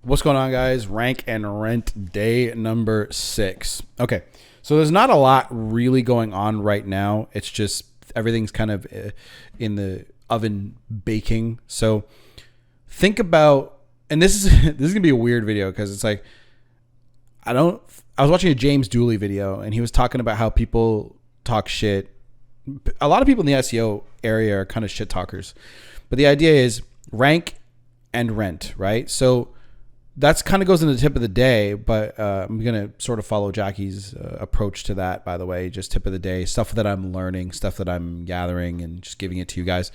What's going on, guys? Rank and rent day number 6. Okay, so there's not a lot really going on right now. It's just everything's kind of in the oven baking. So think about, and this is this is gonna be a weird video because it's like I don't. I was watching a James Dooley video and he was talking about how people talk shit. A lot of people in the SEO area are kind of shit talkers, but the idea is rank and rent, right? So that's kind of goes in the tip of the day, but I'm going to sort of follow Jackie's approach to that, by the way. Just tip of the day, stuff that I'm learning, stuff that I'm gathering and just giving it to you guys.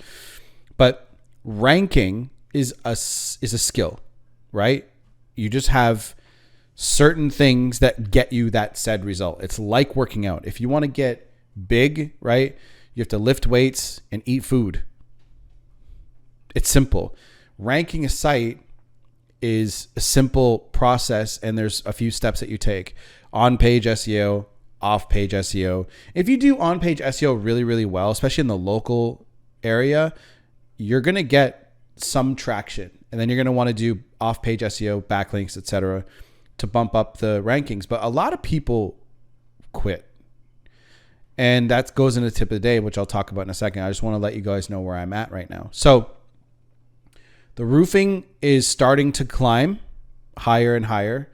But ranking is a skill, right? You just have certain things that get you that said result. It's like working out. If you want to get big, right, you have to lift weights and eat food. It's simple. Ranking a site is a simple process, and there's a few steps that you take. On-page SEO, off-page SEO. If you do on-page SEO really, really well, especially in the local area, you're going to get some traction. And then you're going to want to do off-page SEO, backlinks, etc., to bump up the rankings. But a lot of people quit. And that goes into the tip of the day, which I'll talk about in a second. I just want to let you guys know where I'm at right now. So the roofing is starting to climb higher and higher.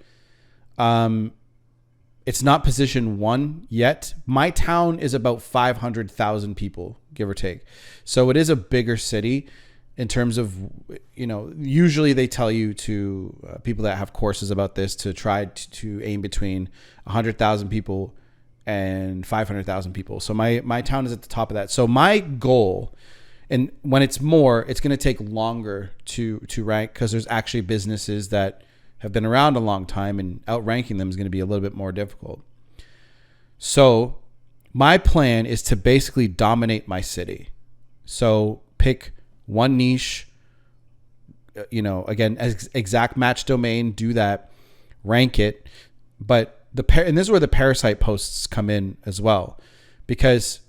It's not position 1 yet. My town is about 500,000 people, give or take. So it is a bigger city in terms of, usually they tell you to people that have courses about this to try to aim between 100,000 people and 500,000 people. So my town is at the top of that. So my goal, and when it's more, it's going to take longer to rank because there's actually businesses that have been around a long time, and outranking them is going to be a little bit more difficult. So my plan is to basically dominate my city. So pick one niche, again, exact match domain, do that, rank it. But and this is where the parasite posts come in as well, because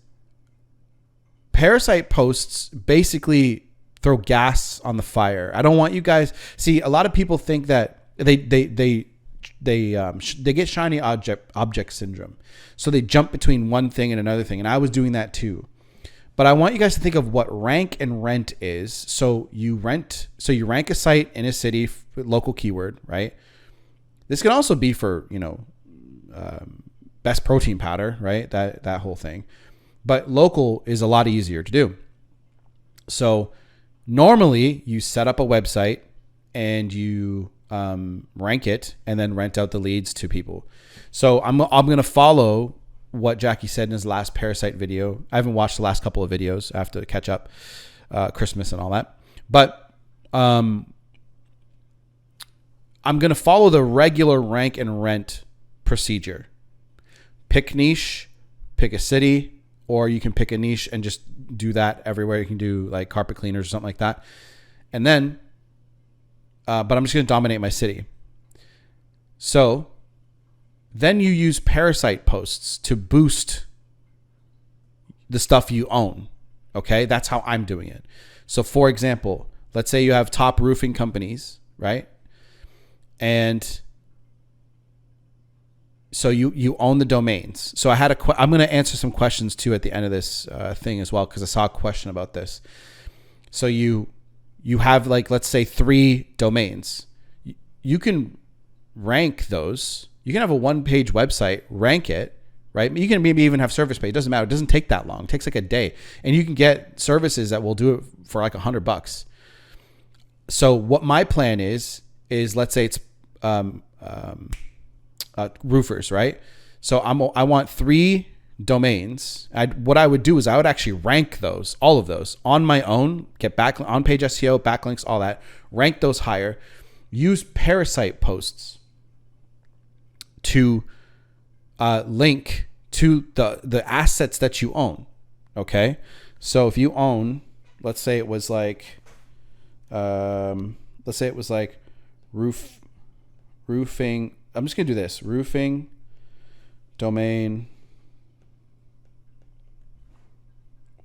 parasite posts basically throw gas on the fire. I don't want you guys see. A lot of people think that they get shiny object syndrome, so they jump between one thing and another thing. And I was doing that too. But I want you guys to think of what rank and rent is. So you rank a site in a city, local keyword, right? This can also be for best protein powder, right? That whole thing. But local is a lot easier to do. So normally you set up a website and you rank it and then rent out the leads to people. So I'm going to follow what Jackie said in his last parasite video. I haven't watched the last couple of videos. I have to catch up, Christmas and all that. But I'm going to follow the regular rank and rent procedure. Pick niche, pick a city, or you can pick a niche and just do that everywhere. You can do like carpet cleaners or something like that. And then, but I'm just going to dominate my city. So then you use parasite posts to boost the stuff you own. Okay. That's how I'm doing it. So for example, let's say you have top roofing companies, right? And so you own the domains. So I'm going to answer some questions too at the end of this thing as well, because I saw a question about this. So you have, like, let's say 3 domains. You can rank those. You can have a 1-page website, rank it, right? You can maybe even have service pay. It doesn't matter. It doesn't take that long. It takes like a day, and you can get services that will do it for like $100. So what my plan is let's say it's roofers, right? So I want 3 domains. What I would do is I would actually rank those, all of those, on my own, get back on page SEO, backlinks, all that, rank those higher, use parasite posts to link to the assets that you own. Okay. So if you own, let's say it was like roofing. I'm just going to do this. Roofing domain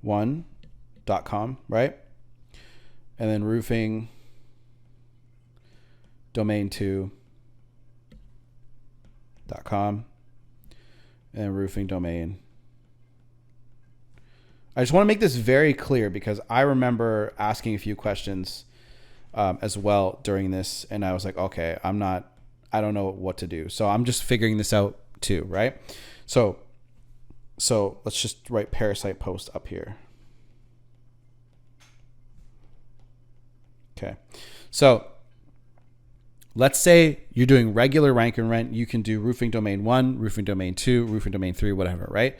1.com, right? And then roofing domain2.com, and roofing domain. I just want to make this very clear because I remember asking a few questions as well during this, and I was like, okay, I don't know what to do. So I'm just figuring this out too, right? So let's just write parasite post up here. Okay. So let's say you're doing regular rank and rent. You can do roofing domain 1, roofing domain 2, roofing domain 3, whatever, right?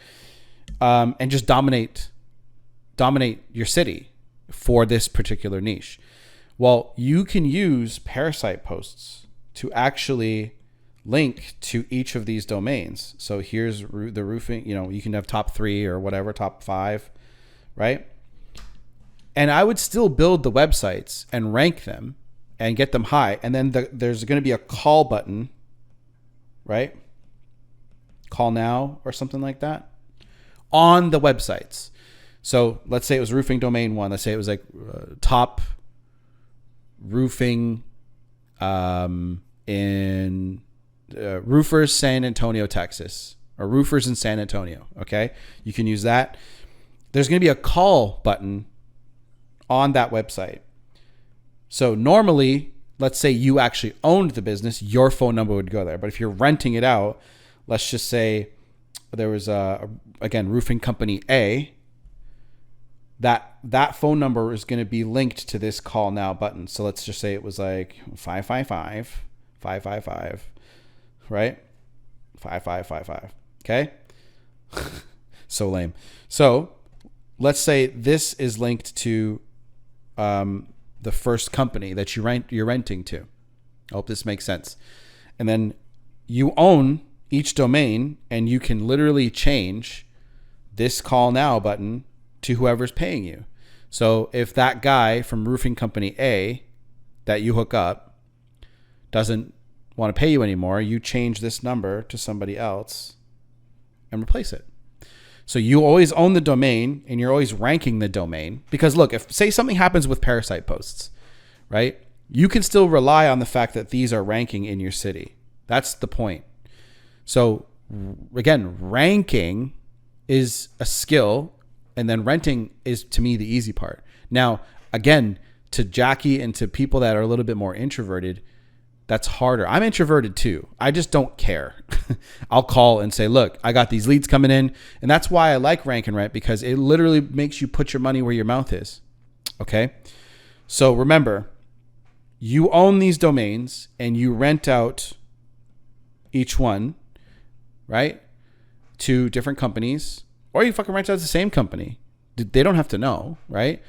And just dominate your city for this particular niche. Well, you can use parasite posts to actually link to each of these domains. So here's the roofing, you can have top 3 or whatever, top 5, right? And I would still build the websites and rank them and get them high. And then there's going to be a call button, right? Call now or something like that on the websites. So let's say it was roofing domain 1. Let's say it was like top roofing in roofers San Antonio, Texas, or roofers in San Antonio. Okay. You can use that. There's going to be a call button on that website. So normally, let's say you actually owned the business, your phone number would go there. But if you're renting it out, let's just say there was again, roofing company A, that phone number is going to be linked to this call now button. So let's just say it was like 555, right? 5555. Okay. So lame. So let's say this is linked to the first company that you're renting to. I hope this makes sense. And then you own each domain, and you can literally change this call now button to whoever's paying you. So if that guy from roofing company A that you hook up doesn't want to pay you anymore, you change this number to somebody else and replace it. So you always own the domain, and you're always ranking the domain. Because look, if say something happens with parasite posts, right? You can still rely on the fact that these are ranking in your city. That's the point. So again, ranking is a skill, and then renting is, to me, the easy part. Now, again, to Jackie and to people that are a little bit more introverted, that's harder. I'm introverted too. I just don't care. I'll call and say, look, I got these leads coming in. And that's why I like rank and rent, because it literally makes you put your money where your mouth is. Okay. So remember, you own these domains and you rent out each one, right? To different companies, or you fucking rent out the same company. They don't have to know, right?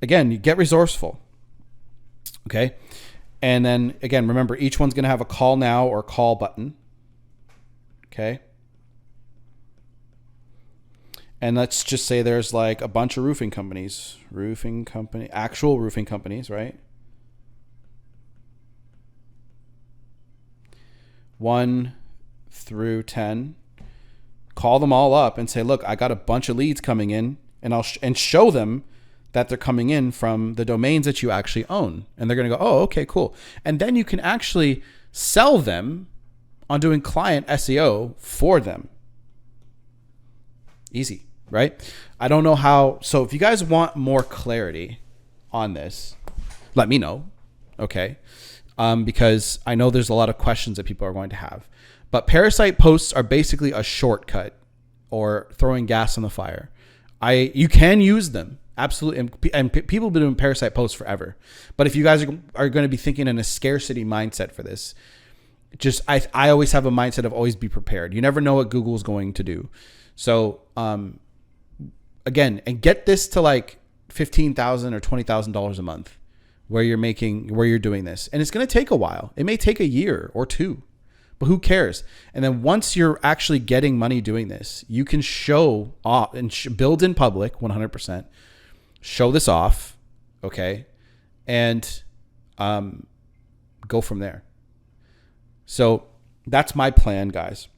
Again, you get resourceful. Okay. And then again, remember, each one's going to have a call now or call button. Okay. And let's just say there's like a bunch of actual roofing companies, right? 1 through 10. Call them all up and say, look, I got a bunch of leads coming in, and I'll show them that they're coming in from the domains that you actually own. And they're going to go, oh, okay, cool. And then you can actually sell them on doing client SEO for them. Easy, right? I don't know how. So if you guys want more clarity on this, let me know. Okay. Because I know there's a lot of questions that people are going to have. But parasite posts are basically a shortcut or throwing gas on the fire. You can use them. Absolutely. And people have been doing parasite posts forever. But if you guys are going to be thinking in a scarcity mindset for this, I always have a mindset of always be prepared. You never know what Google's going to do. So, again, and get this to like $15,000 or $20,000 a month where you're doing this. And it's going to take a while. It may take a year or 2. But who cares? And then once you're actually getting money doing this, you can show off and build in public 100%. Show this off, okay, and go from there. So that's my plan, guys.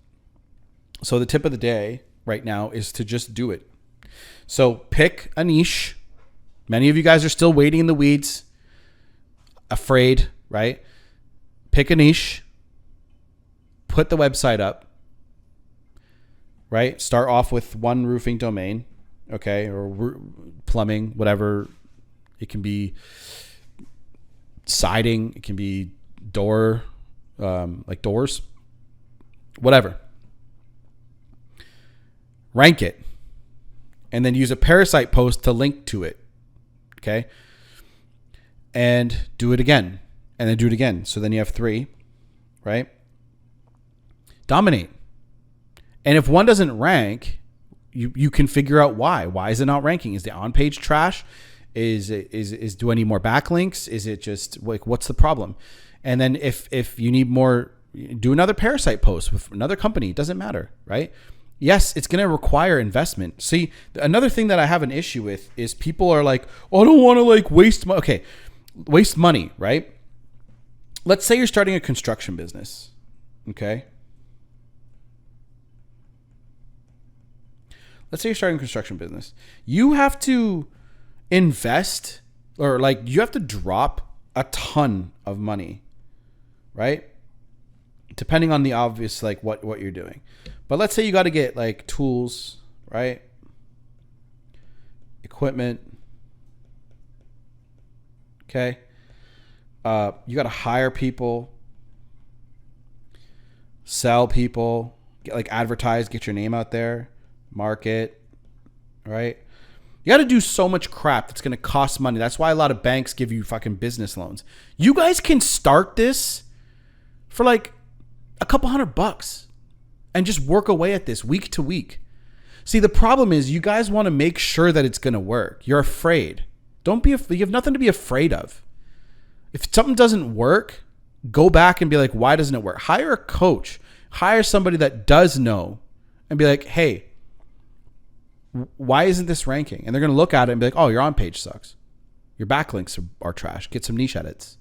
So the tip of the day right now is to just do it. So pick a niche. Many of you guys are still waiting in the weeds, afraid, right? pick a niche, put the website up, right? Start off with one roofing domain, okay, or plumbing, whatever. It can be siding, it can be door, like doors, whatever. Rank it, and then use a parasite post to link to it, okay? And do it again, and then do it again. So then you have 3, right? Dominate. And if one doesn't rank, you can figure out why. Why is it not ranking? Is the on-page trash? Is do I need more backlinks? Is it just like, what's the problem? And then if you need more, do another parasite post with another company. It doesn't matter, right? Yes, it's going to require investment. See, another thing that I have an issue with is people are like, oh, I don't want to like waste money. Okay, waste money, right? Let's say you're starting a construction business, okay? Let's say you're starting a construction business. You have to invest, or like you have to drop a ton of money, right? Depending on the obvious, like what you're doing. But let's say you got to get like tools, right? Equipment. Okay. You got to hire people, sell people, advertise, get your name out there, market, right? You got to do so much crap that's going to cost money. That's why a lot of banks give you fucking business loans. You guys can start this for like a couple $100 and just work away at this week to week. See, the problem is you guys want to make sure that it's going to work. You're afraid. You have nothing to be afraid of. If something doesn't work, go back and be like, why doesn't it work? Hire a coach. Hire somebody that does know and be like, hey, why isn't this ranking? And they're going to look at it and be like, oh, your on page sucks. Your backlinks are trash. Get some niche edits.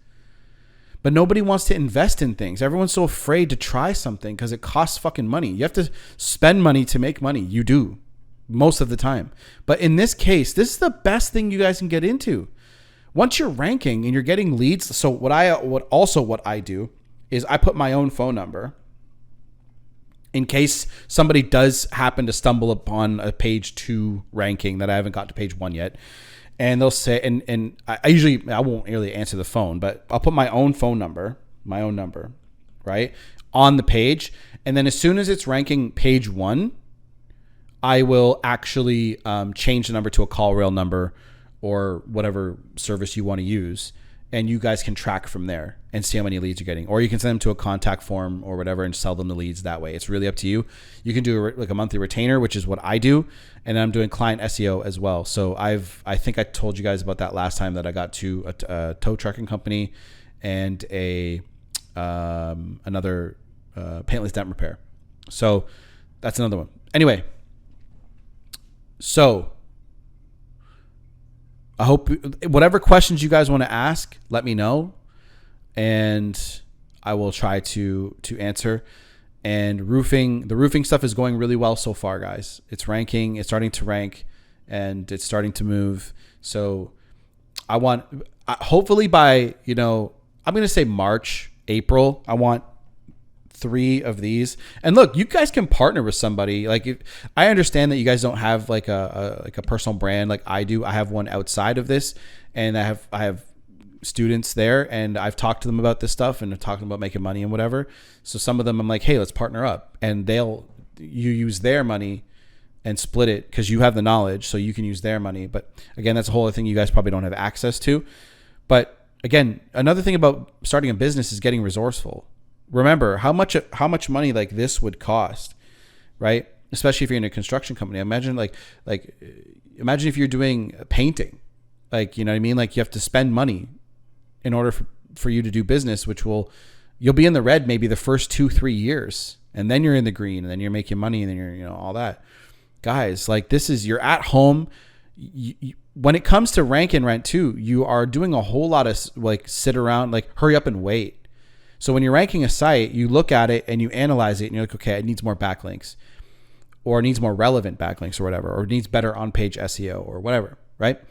But nobody wants to invest in things. Everyone's so afraid to try something because it costs fucking money. You have to spend money to make money. You do most of the time. But in this case, this is the best thing you guys can get into. Once you're ranking and you're getting leads. So what I do is I put my own phone number in case somebody does happen to stumble upon a page 2 ranking that I haven't got to page 1 yet. And they'll say, and I won't really answer the phone, but I'll put my own phone number, right, on the page. And then as soon as it's ranking page 1, I will actually change the number to a call rail number or whatever service you want to use. And you guys can track from there and see how many leads you're getting. Or you can send them to a contact form or whatever and sell them the leads that way. It's really up to you. You can do like a monthly retainer, which is what I do. And I'm doing client SEO as well. So I think I told you guys about that last time that I got to a tow trucking company and another paintless dent repair. So that's another one. Anyway, so I hope whatever questions you guys want to ask, let me know, and I will try to answer. And the roofing stuff is going really well so far, guys. It's ranking, it's starting to rank, and it's starting to move. So hopefully by, I'm going to say March, April, I want 3 of these. And look, you guys can partner with somebody. Like, I understand that you guys don't have like a personal brand like I do. I have one outside of this, and I have students there, and I've talked to them about this stuff and I've talked to them about making money and whatever. So some of them I'm like, hey, let's partner up, and you use their money and split it because you have the knowledge, so you can use their money. But again, that's a whole other thing you guys probably don't have access to. But again, another thing about starting a business is getting resourceful. Remember how much money like this would cost, right? Especially if you're in a construction company. Imagine imagine if you're doing painting, like, you know what I mean? Like, you have to spend money in order for you to do business, you'll be in the red maybe the first 2-3 years, and then you're in the green, and then you're making money, and then you're, all that. Guys, like, you're at home. When it comes to rank and rent too, you are doing a whole lot of like sit around, like hurry up and wait. So when you're ranking a site, you look at it and you analyze it and you're like, okay, it needs more backlinks, or it needs more relevant backlinks or whatever, or it needs better on-page SEO or whatever, right?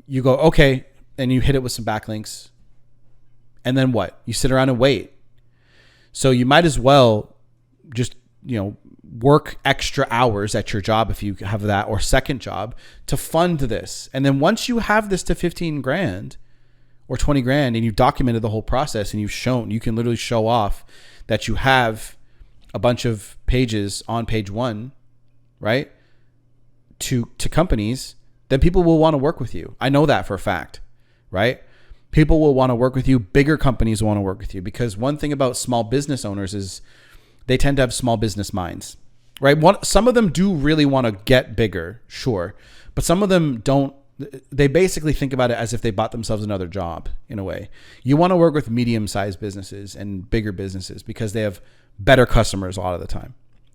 You go, okay, and you hit it with some backlinks And then what? You sit around and wait. So you might as well just, work extra hours at your job if you have that, or second job, to fund this. And then once you have this to 15 grand or 20 grand and you've documented the whole process and you can literally show off that you have a bunch of pages on page one, right? To companies, then people will want to work with you. I know that for a fact, right? People will want to work with you. Bigger companies want to work with you, because one thing about small business owners is they tend to have small business minds, right? Some of them do really want to get bigger, sure. But some of them don't. They basically think about it as if they bought themselves another job, in a way. You want to work with medium-sized businesses and bigger businesses because they have better customers a lot of the time,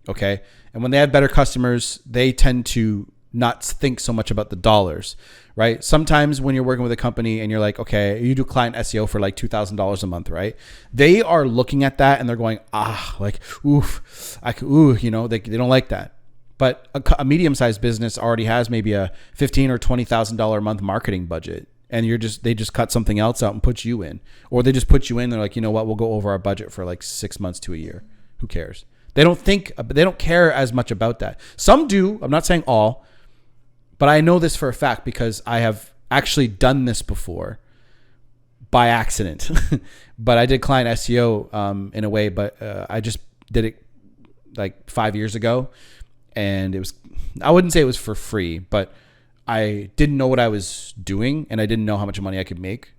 okay? And when they have better customers, they tend to not think so much about the dollars, right? Sometimes when you're working with a company and you're like, okay, you do client SEO for like $2,000 a month, right? They are looking at that and they're going, oof, they don't like that. But a medium-sized business already has maybe a $15,000 or $20,000 a month marketing budget, and they just cut something else out and put you in, or they just put you in. They're like, you know what? We'll go over our budget for like 6 months to a year. Who cares? They don't care as much about that. Some do. I'm not saying all, but I know this for a fact because I have actually done this before by accident. But I did client SEO in a way, but I just did it like 5 years ago. And I wouldn't say it was for free, but I didn't know what I was doing, and I didn't know how much money I could make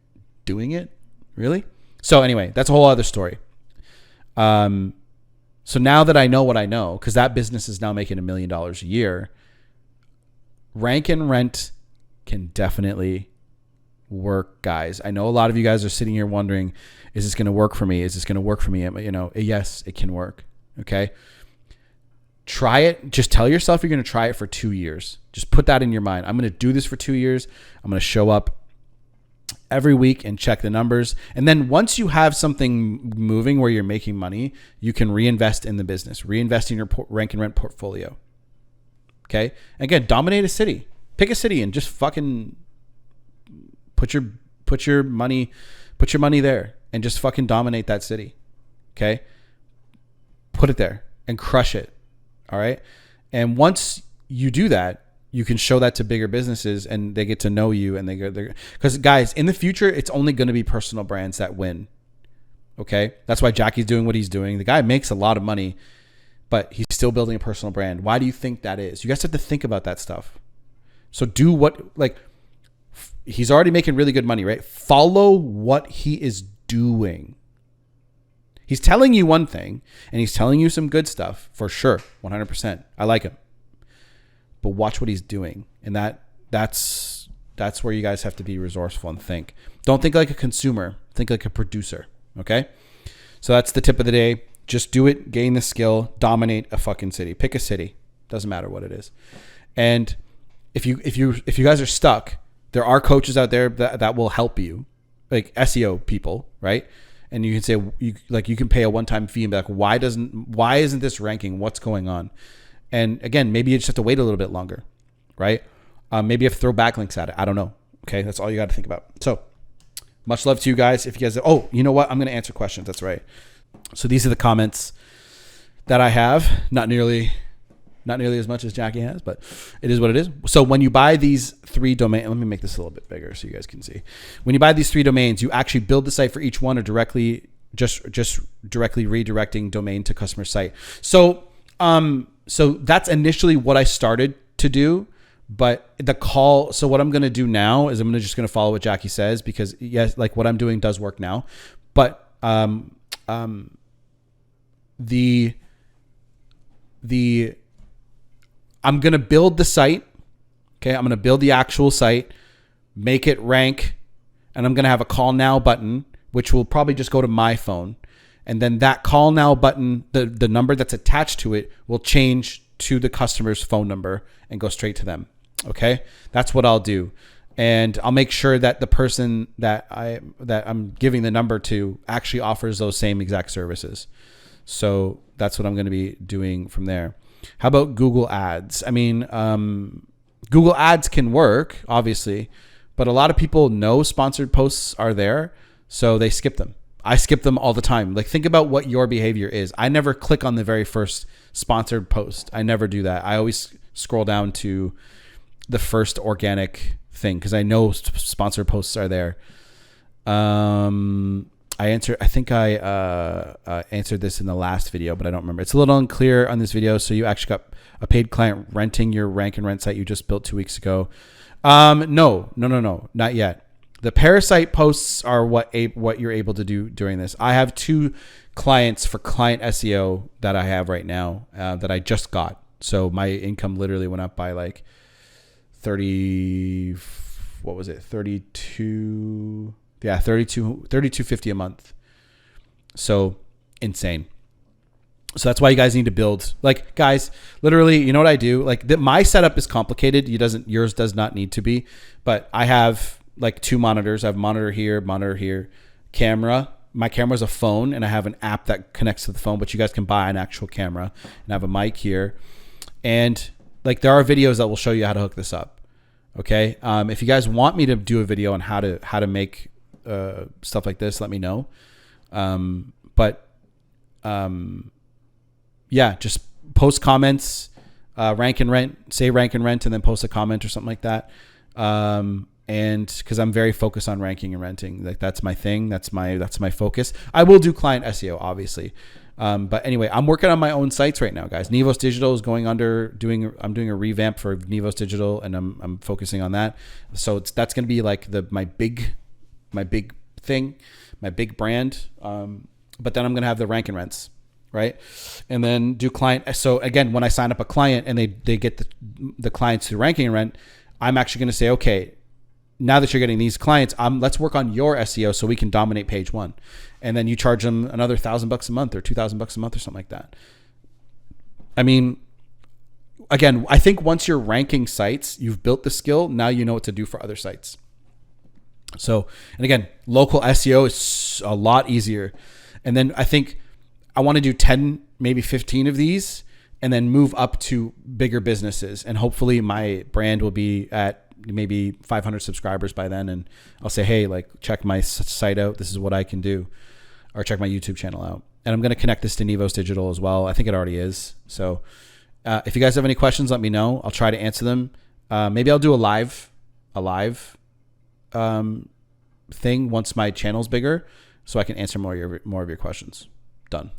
doing it, really. So anyway, that's a whole other story. So now that I know what I know, because that business is now making $1 million a year, rank and rent can definitely work, guys. I know a lot of you guys are sitting here wondering, is this going to work for me? Is this going to work for me? Yes, it can work. Okay. Try it. Just tell yourself you're going to try it for 2 years. Just put that in your mind. I'm going to do this for 2 years. I'm going to show up every week and check the numbers. And then once you have something moving where you're making money, you can reinvest in the business, reinvest in your rank and rent portfolio. Okay. Again, dominate a city. Pick a city and just fucking put your money there and just fucking dominate that city. Okay. Put it there and crush it. All right. And once you do that, you can show that to bigger businesses and they get to know you, and because guys, in the future, it's only going to be personal brands that win. Okay. That's why Jackie's doing what he's doing. The guy makes a lot of money, but he's still building a personal brand. Why do you think that is? You guys have to think about that stuff. So he's already making really good money, right? Follow what he is doing. He's telling you one thing, and he's telling you some good stuff for sure. 100%. I like him. But watch what he's doing. And that's where you guys have to be resourceful and think. Don't think like a consumer. Think like a producer. Okay? So that's the tip of the day. Just do it. Gain the skill. Dominate a fucking city. Pick a city. Doesn't matter what it is. And if you guys are stuck, there are coaches out there that will help you, like SEO people, right? And you can say you can pay a one-time fee and be like, why isn't this ranking? What's going on? And again, maybe you just have to wait a little bit longer, right? Maybe you have to throw backlinks at it. I don't know. Okay, that's all you got to think about. So much love to you guys. If you guys, you know what? I'm going to answer questions. That's right. So these are the comments that I have. Not nearly as much as Jackie has, but it is what it is. So when you buy these 3 domains, let me make this a little bit bigger so you guys can see. When you buy these 3 domains, you actually build the site for each one, or directly redirecting domain to customer site. So that's initially what I started to do, but so what I'm going to do now is I'm just going to follow what Jackie says, because yes, like what I'm doing does work now, but I'm going to build the site. Okay. I'm going to build the actual site, make it rank, and I'm going to have a call now button, which will probably just go to my phone. And then that call now button, the number that's attached to it will change to the customer's phone number and go straight to them. Okay. That's what I'll do. And I'll make sure that the person that I'm giving the number to actually offers those same exact services. So that's what I'm going to be doing from there. How about Google Ads? I mean, Google Ads can work, obviously, but a lot of people know sponsored posts are there. So they skip them. I skip them all the time. Like, think about what your behavior is. I never click on the very first sponsored post. I never do that. I always scroll down to the first organic thing because I know sponsored posts are there. I think I answered this in the last video, but I don't remember. It's a little unclear on this video. So you actually got a paid client renting your rank and rent site you just built 2 weeks ago. No, not yet. The parasite posts are what you're able to do during this. I have 2 clients for client SEO that I have right now that I just got. So my income literally went up by like 32.50 a month. So insane. So that's why you guys need to build, like, guys, literally, you know what I do? Like, my setup is complicated. Yours does not need to be, but I have like 2 monitors. I have monitor here, camera. My camera is a phone, and I have an app that connects to the phone, but you guys can buy an actual camera, and I have a mic here. And like, there are videos that will show you how to hook this up. Okay. If you guys want me to do a video on how to make stuff like this, let me know. Yeah, just post comments, rank and rent, say rank and rent, and then post a comment or something like that. And because I'm very focused on ranking and renting, like, that's my thing. That's my focus. I will do client SEO, obviously. But anyway, I'm working on my own sites right now, guys. Nivosdigital is I'm doing a revamp for Nivosdigital, and I'm focusing on that. So that's going to be like my big thing, my big brand. But then I'm going to have the rank and rents, right? And then do client. So again, when I sign up a client and they get the clients through ranking and rent, I'm actually going to say, okay, now that you're getting these clients, let's work on your SEO so we can dominate page 1. And then you charge them another $1,000 a month or $2,000 a month or something like that. I mean, again, I think once you're ranking sites, you've built the skill. Now you know what to do for other sites. So, and again, local SEO is a lot easier. And then I think I want to do 10, maybe 15 of these, and then move up to bigger businesses. And hopefully my brand will be at maybe 500 subscribers by then. And I'll say, hey, like, check my site out. This is what I can do. Or check my YouTube channel out. And I'm going to connect this to Nivosdigital as well. I think it already is. So if you guys have any questions, let me know. I'll try to answer them. Maybe I'll do a live thing once my channel's bigger, so I can answer more of your questions. Done.